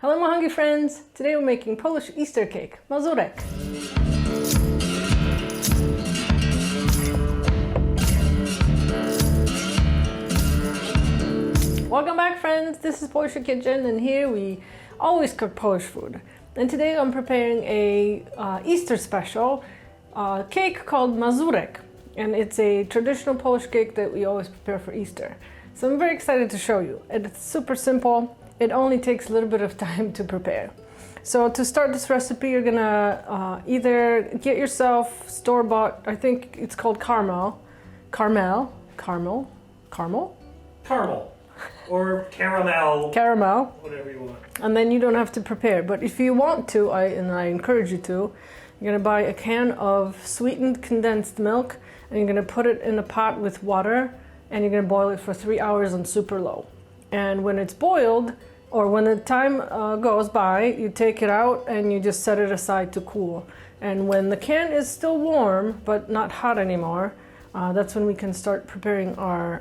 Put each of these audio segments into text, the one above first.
Hello my hungry friends! Today we're making Polish Easter cake, mazurek. Welcome back friends, this is Polish Kitchen and here we always cook Polish food. And today I'm preparing a Easter special cake called mazurek. And it's a traditional Polish cake that we always prepare for Easter. So I'm very excited to show you. And it's super simple. It only takes a little bit of time to prepare. So to start this recipe, you're gonna either get yourself store-bought, I think it's called caramel, or caramel, whatever you want. And then you don't have to prepare. But if you want to, I encourage you to, you're gonna buy a can of sweetened condensed milk and you're gonna put it in a pot with water and you're gonna boil it for 3 hours on super low. And when it's boiled, or when the time goes by, you take it out and you just set it aside to cool. And when the can is still warm, but not hot anymore, that's when we can start preparing our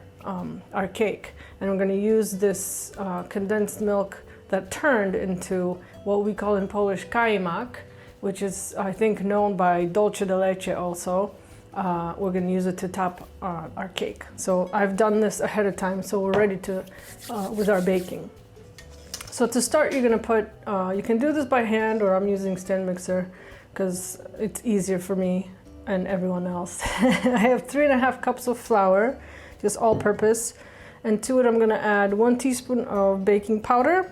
cake. And we're gonna use this condensed milk that turned into what we call in Polish kajmak, which is, I think, known by dulce de leche also. We're gonna use it to top our cake. So I've done this ahead of time, so we're ready to with our baking. So to start, you're gonna put, you can do this by hand or I'm using stand mixer because it's easier for me and everyone else. I have 3.5 cups of flour, just all purpose. And to it, I'm gonna add 1 teaspoon of baking powder.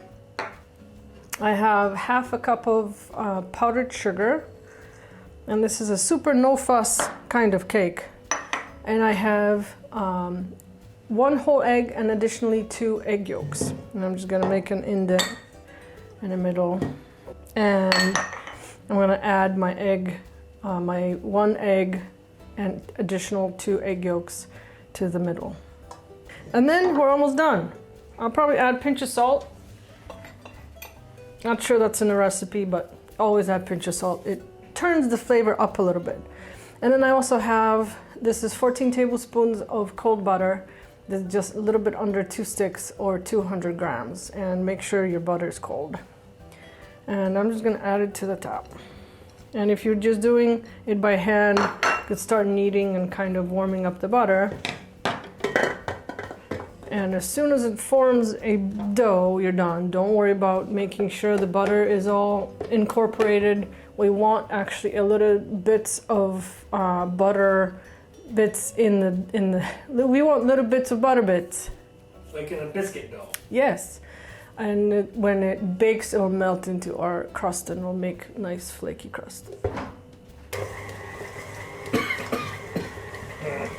I have 1/2 cup of powdered sugar. And this is a super no fuss kind of cake. And I have 1 whole egg and additionally 2 egg yolks. And I'm just gonna make an indent in the middle. And I'm gonna add my egg, my 1 egg and additional 2 egg yolks to the middle. And then we're almost done. I'll probably add a pinch of salt. Not sure that's in the recipe, but always add a pinch of salt. It turns the flavor up a little bit. And then I also have, this is 14 tablespoons of cold butter. This is just a little bit under 2 sticks or 200 grams. And make sure your butter is cold. And I'm just gonna add it to the top. And if you're just doing it by hand, you could start kneading and kind of warming up the butter. And as soon as it forms a dough, you're done. Don't worry about making sure the butter is all incorporated. We want actually a little bits of butter bits in the we want little bits of butter bits. Like in a biscuit dough. Yes. And when it bakes, it'll melt into our crust and it'll make nice flaky crust.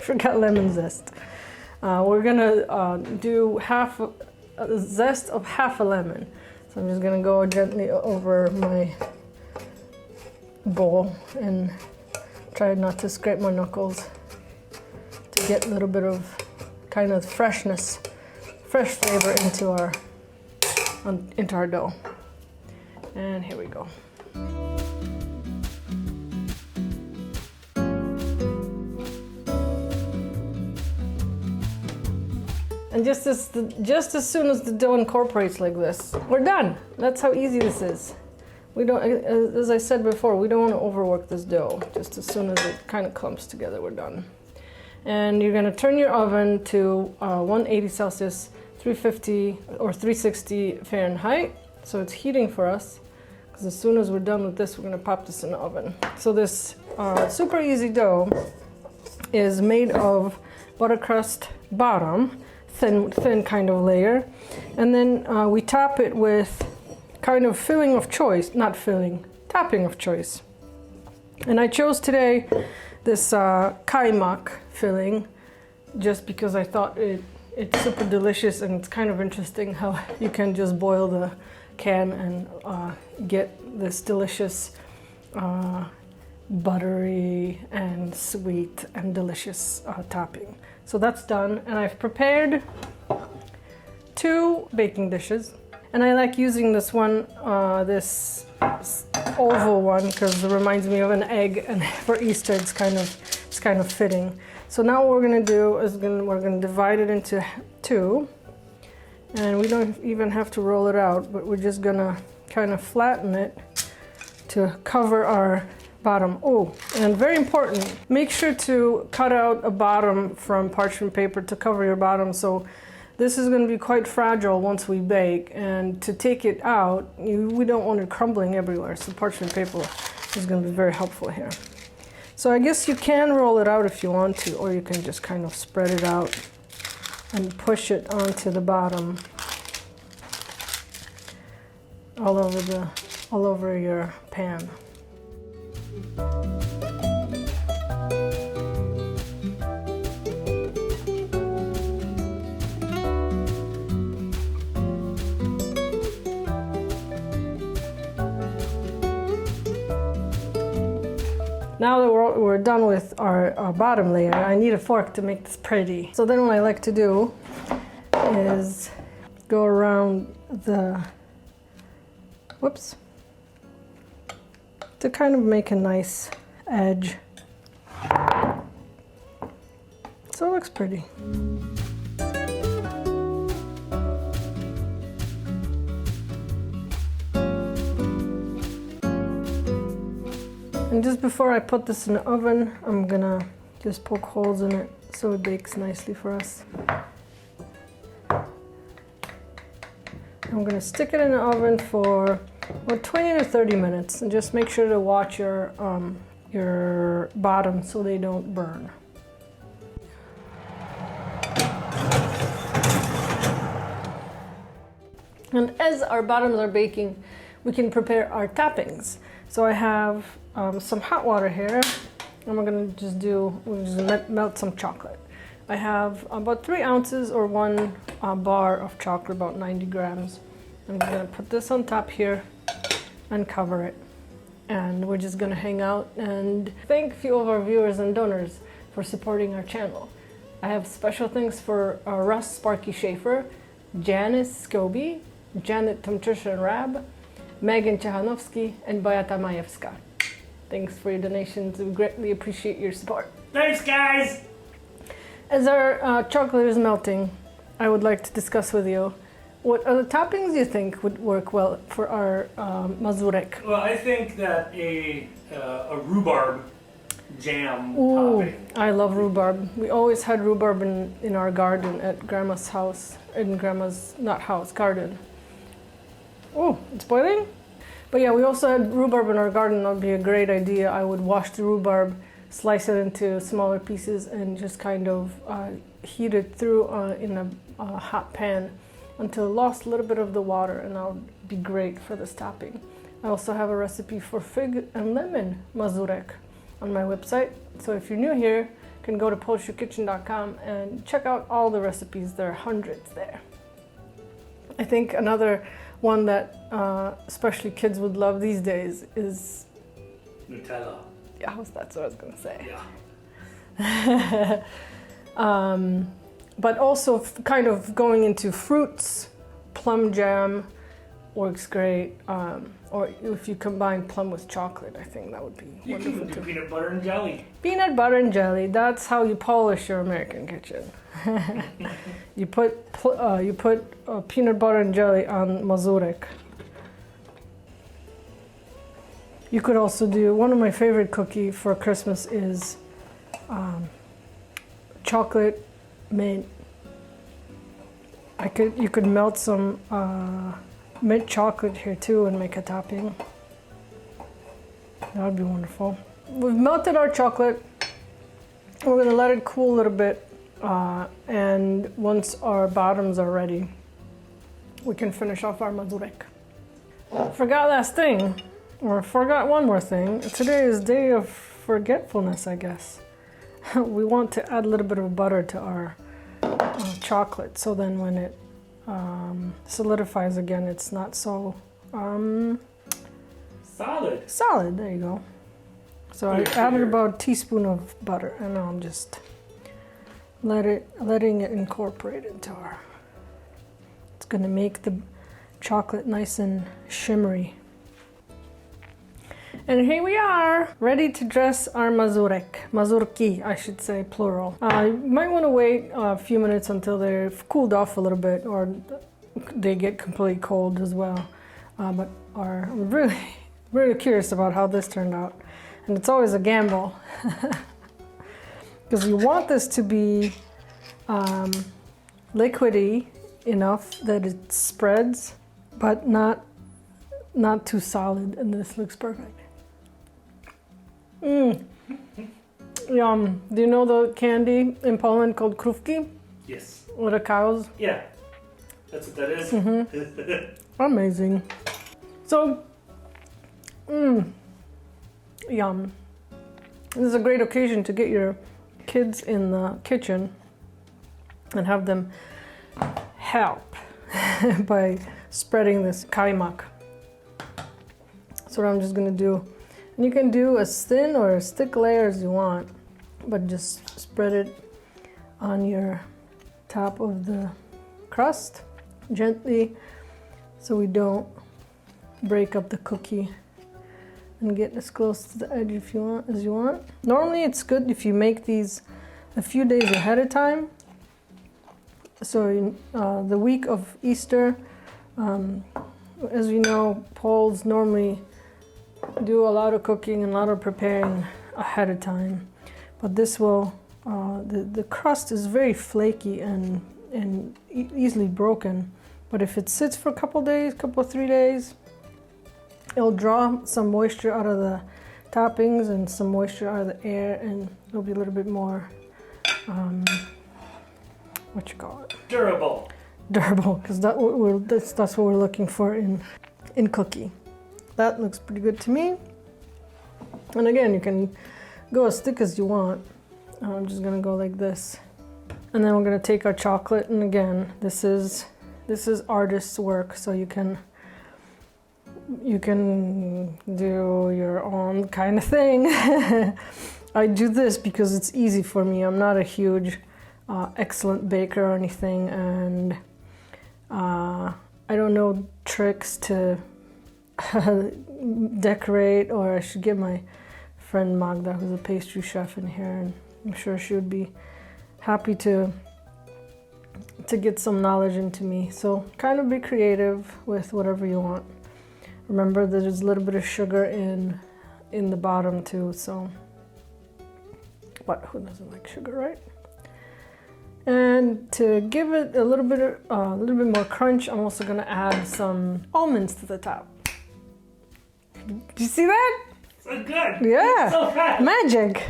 Forgot lemon zest. We're gonna do a zest of 1/2 lemon. So I'm just gonna go gently over my bowl and try not to scrape my knuckles to get a little bit of kind of fresh flavor into our dough. And here we go. And just as soon as the dough incorporates like this, we're done. That's how easy this is. We don't, as I said before, we don't want to overwork this dough. Just as soon as it kind of clumps together, we're done. And you're gonna turn your oven to 180 Celsius, 350 or 360 Fahrenheit. So it's heating for us, because as soon as we're done with this, we're gonna pop this in the oven. So this super easy dough is made of butter crust bottom, thin kind of layer. And then we top it with kind of filling of choice, not filling, topping of choice. And I chose today this kajmak filling just because I thought it's super delicious and it's kind of interesting how you can just boil the can and get this delicious buttery and sweet and delicious topping. So that's done, and I've prepared 2 baking dishes. And I like using this one, this oval one, because it reminds me of an egg, and for Easter it's kind of fitting. So now what we're gonna do is we're gonna divide it into 2, And we don't even have to roll it out, but we're just gonna kind of flatten it to cover our bottom. Oh, and very important, make sure to cut out a bottom from parchment paper to cover your bottom. So this is going to be quite fragile once we bake, and to take it out, we don't want it crumbling everywhere. So parchment paper is going to be very helpful here. So I guess you can roll it out if you want to, or you can just kind of spread it out and push it onto the bottom all over your pan. Now that we're done with our bottom layer, I need a fork to make this pretty. So then what I like to do is go around the, whoops, to kind of make a nice edge. So it looks pretty. And just before I put this in the oven, I'm gonna just poke holes in it so it bakes nicely for us. I'm gonna stick it in the oven for about 20 to 30 minutes, and just make sure to watch your bottom so they don't burn. And as our bottoms are baking, we can prepare our toppings. So I have some hot water here, and we'll just melt some chocolate. I have about 3 ounces or 1 bar of chocolate, about 90 grams. I'm gonna put this on top here and cover it. And we're just gonna hang out and thank a few of our viewers and donors for supporting our channel. I have special thanks for Russ Sparky Schaefer, Janice Scobie, Janet Tomtrisha Rab, Megan Chahanovsky, and Beata Majewska. Thanks for your donations. We greatly appreciate your support. Thanks, guys! As our chocolate is melting, I would like to discuss with you what other toppings you think would work well for our mazurek. Well, I think that a rhubarb jam topping. I love rhubarb. We always had rhubarb in our garden at Grandma's house, in Grandma's, not house, garden. Oh, it's boiling? But yeah, we also had rhubarb in our garden. That would be a great idea. I would wash the rhubarb, slice it into smaller pieces, and just kind of heat it through in a hot pan until it lost a little bit of the water, and that would be great for this topping. I also have a recipe for fig and lemon mazurek on my website. So if you're new here, you can go to polishyourkitchen.com and check out all the recipes. There are hundreds there. I think another one that especially kids would love these days is Nutella. Yeah, that's what I was going to say. Yeah. But also kind of going into fruits, plum jam works great. Or if you combine plum with chocolate, I think that would be wonderful. You can do peanut butter and jelly. Peanut butter and jelly. That's how you polish your American kitchen. You put peanut butter and jelly on mazurek. You could also do, one of my favorite cookie for Christmas is chocolate mint. You could melt some mint chocolate here too and make a topping. That would be wonderful. We've melted our chocolate. We're gonna let it cool a little bit. And once our bottoms are ready, we can finish off our mazurek. Forgot one more thing. Today is day of forgetfulness, I guess. We want to add a little bit of butter to our chocolate, so then when it solidifies again, it's not so solid. There you go. So I added about a teaspoon of butter, and now I'm just letting it incorporate into our. It's going to make the chocolate nice and shimmery. And here we are, ready to dress our mazurki, I should say, plural. You might want to wait a few minutes until they've cooled off a little bit, or they get completely cold as well. But I'm really, really curious about how this turned out. And it's always a gamble. Because you want this to be liquidy enough that it spreads, but not too solid, and this looks perfect. Yum. Do you know the candy in Poland called krówki? Yes. With the cows? Yeah. That's what that is. Amazing. So, yum. This is a great occasion to get your kids in the kitchen and have them help by spreading this kaimak. So what I'm just gonna do, and you can do as thin or as thick layer as you want, but just spread it on your top of the crust gently so we don't break up the cookie, and get as close to the edge as you want. Normally it's good if you make these a few days ahead of time. So the week of Easter, as you know, Poles normally do a lot of cooking and a lot of preparing ahead of time. But this will, the crust is very flaky and easily broken. But if it sits for a couple days, 3 days, it'll draw some moisture out of the toppings and some moisture out of the air, and it'll be a little bit more, what you call it? Durable. Durable, because that's what we're looking for in cookie. That looks pretty good to me. And again, you can go as thick as you want. I'm just gonna go like this. And then we're gonna take our chocolate, and again, this is artist's work, so you can do your own kind of thing. I do this because it's easy for me. I'm not a huge excellent baker or anything, and I don't know tricks to decorate, or I should get my friend Magda, who's a pastry chef, in here, and I'm sure she would be happy to get some knowledge into me. So kind of be creative with whatever you want. Remember, there's a little bit of sugar in the bottom too, so, but who doesn't like sugar, right? And to give it a little bit more crunch, I'm also gonna add some almonds to the top. Do you see that? So good. Yeah, So fast. magic.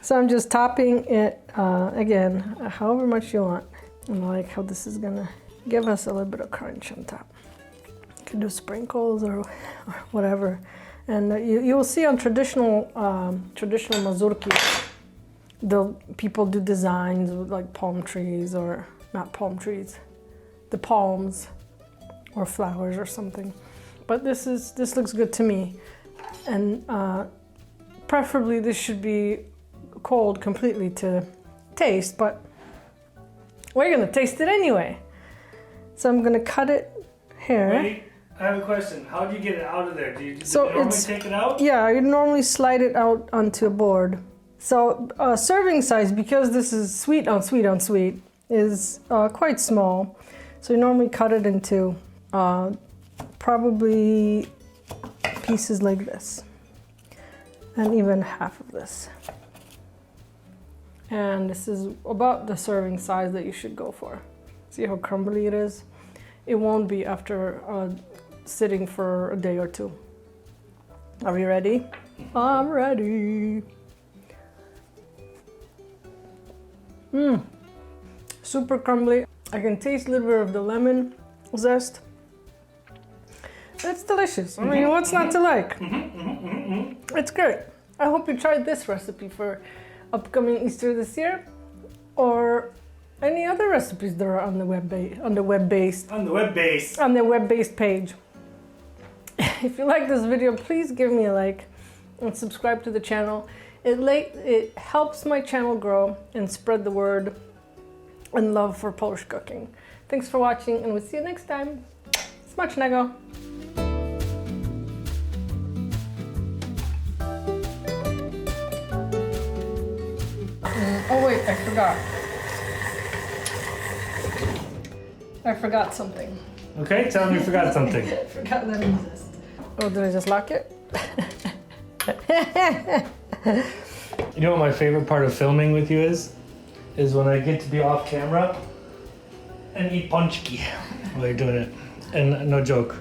So I'm just topping it again, however much you want. And I like how this is gonna give us a little bit of crunch on top. You can do sprinkles or whatever. And you will see on traditional mazurki, people do designs with like palm trees, or not palm trees, the palms or flowers or something. But this looks good to me, and preferably this should be cold completely to taste, but we're gonna taste it anyway. So I'm gonna cut it here. Wait, I have a question. How do you get it out of there? Do you normally take it out? Yeah, I normally slide it out onto a board. So serving size, because this is sweet on sweet on sweet, is quite small. So you normally cut it into probably pieces like this, and even half of this. And this is about the serving size that you should go for. See how crumbly it is? It won't be after sitting for a day or two. Are we ready? I'm ready. Super crumbly. I can taste a little bit of the lemon zest. It's delicious. I mean, what's not to like? It's great. I hope you tried this recipe for upcoming Easter this year, or any other recipes that are on the web-based page. If you like this video, please give me a like and subscribe to the channel. It helps my channel grow and spread the word and love for Polish cooking. Thanks for watching, and we'll see you next time. Smacznego! Oh wait, I forgot. I forgot something. Okay, tell me you forgot something. I forgot that exists. Oh, did I just lock it? You know what my favorite part of filming with you is? Is when I get to be off camera and eat ponchki while you're doing it. And no joke,